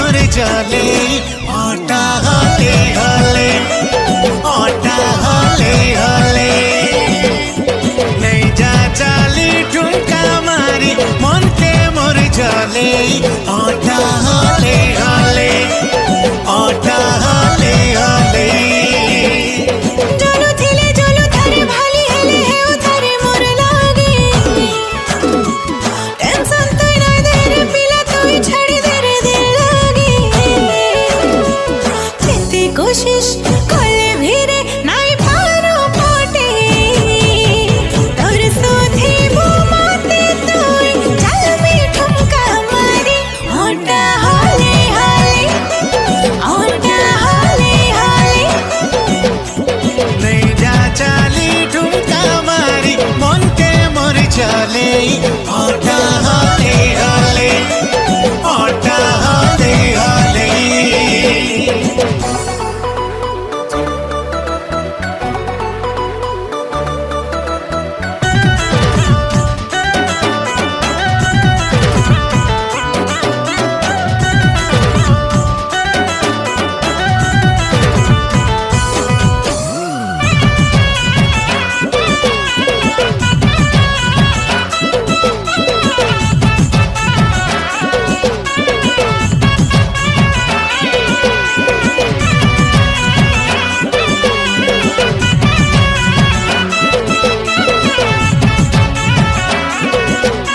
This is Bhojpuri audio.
मोर चले ओटा हले हले ओटा हले हले नहीं जा चाली ठुमका मारी मन के मोर चले ओटा हले हले ओटा हले हले कोशिश कोले भीरे नाई पारो पोटे तोर सोधी वो माते तोय चल मी ठुमका मारी ओटा हले हले ओटा हले हले नहीं जा चाली ठुमका मारी मन के मोर चले ओटा